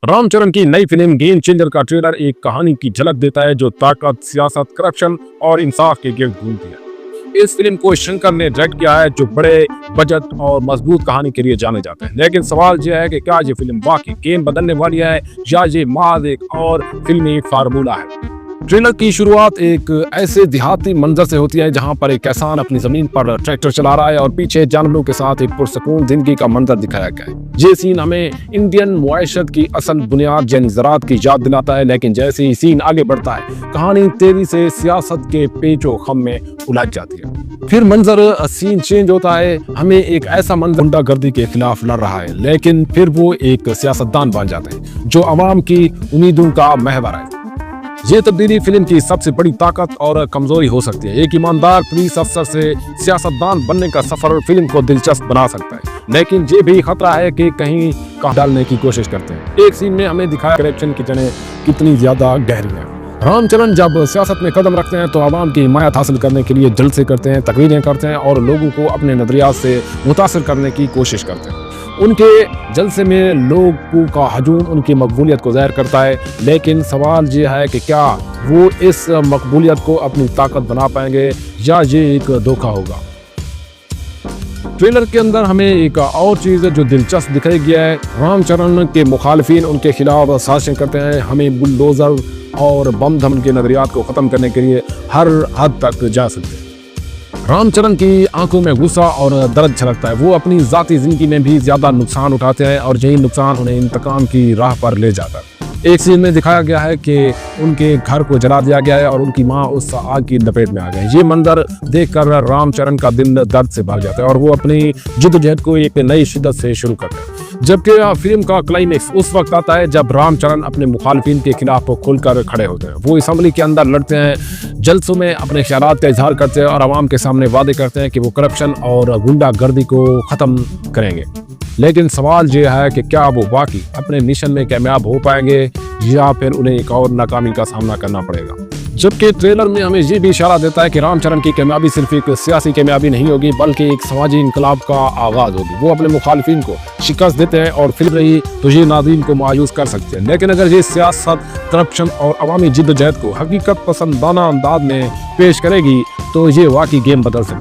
रामचरण की नई film game changer का ट्रेलर एक कहानी की झलक देता है जो ताकत, सियासत, करप्शन और इंसाफ के गिर्द घूमती है। इस फिल्म को शंकर ने डायरेक्ट किया है जो बड़े बजट और मजबूत कहानी के लिए जाने जाते हैं। लेकिन सवाल यह है कि क्या ये फिल्म वाकई गेम बदलने वाली है या ये महज एक और फिल्मी फार्मूला है। ट्रेलर की शुरुआत एक ऐसे देहाती मंजर से होती है जहां पर एक किसान अपनी जमीन पर ट्रैक्टर चला रहा है और पीछे जानवरों के साथ एक पुरसकून जिंदगी का मंजर दिखाया गया है। ये सीन हमें इंडियन मुआशरत की असल बुनियाद यानी ज़राअत की याद दिलाता है। लेकिन जैसे ही सीन आगे बढ़ता है कहानी तेजी से सियासत के पेचो खम में उलझ जाती है। फिर मंजर सीन चेंज होता है, हमें एक ऐसा मंजर गुंडागर्दी के खिलाफ लड़ रहा है लेकिन फिर वो एक सियासतदान बन जाते हैं जो अवाम की उम्मीदों का महवर है। ये तब्दीली फिल्म की सबसे बड़ी ताकत और कमजोरी हो सकती है। एक ईमानदार पुलिस अफसर से सियासतदान बनने का सफर फिल्म को दिलचस्प बना सकता है, लेकिन ये भी खतरा है कि कहीं डालने की कोशिश करते हैं। एक सीन में हमें दिखाया करप्शन की जड़ें कितनी ज्यादा गहरी है। रामचरण जब सियासत में कदम रखते हैं तो आवाम की हिमायत हासिल करने के लिए जलसे करते हैं, तकरीरें करते हैं और लोगों को अपने नजरियात से मुतासिर करने की कोशिश करते हैं। उनके जलसे में लोगों का हजूम उनकी मकबूलियत को ज़ाहिर करता है, लेकिन सवाल ये है कि क्या वो इस मकबूलियत को अपनी ताकत बना पाएंगे या ये एक धोखा होगा। ट्रेलर के अंदर हमें एक और चीज़ जो दिलचस्प दिखाई गया है, रामचरण के मुखालिफिन उनके खिलाफ साजिशें करते हैं, हमें बुलडोज़र और बम धम के नज़रियात को ख़त्म करने के लिए हर हद तक जा सकते हैं। रामचरण की आंखों में गुस्सा और दर्द छलकता है। वो अपनी जाती जिंदगी में भी ज्यादा नुकसान उठाते हैं और यही नुकसान उन्हें इंतकाम की राह पर ले जाता है। एक सीन में दिखाया गया है कि उनके घर को जला दिया गया है और उनकी माँ उस आग की लपेट में आ गई। ये मंजर देखकर रामचरण का दिल दर्द से भर जाता है और वो अपनी जिद्दोजहद को एक नई शिद्दत से शुरू करते हैं। जबकि फिल्म का क्लाइमेक्स उस वक्त आता है जब रामचरण अपने मुखालिफिन के खिलाफ खुलकर खड़े होते हैं। वो असम्बली के अंदर लड़ते हैं, जलसों में अपने ख्यालात का इजहार करते हैं और आवाम के सामने वादे करते हैं कि वो करप्शन और गुंडागर्दी को ख़त्म करेंगे। लेकिन सवाल ये है कि क्या वो वाकई अपने मिशन में कामयाब हो पाएंगे या फिर उन्हें एक और नाकामी का सामना करना पड़ेगा। जबकि ट्रेलर में हमें ये भी इशारा देता है कि रामचरण की कामयाबी सिर्फ एक सियासी कामयाबी नहीं होगी बल्कि एक समाजी इनकलाब का आगाज होगी। वो अपने मुखालिफिन को शिकस्त देते हैं और फिल्म रही तो ये नाज़रीन को मायूस कर सकते हैं, लेकिन अगर ये सियासत, करप्शन और अवामी जिद्दोजहद को हकीकत पसंदाना अंदाज में पेश करेगी तो ये वाकई गेम बदल सकती है।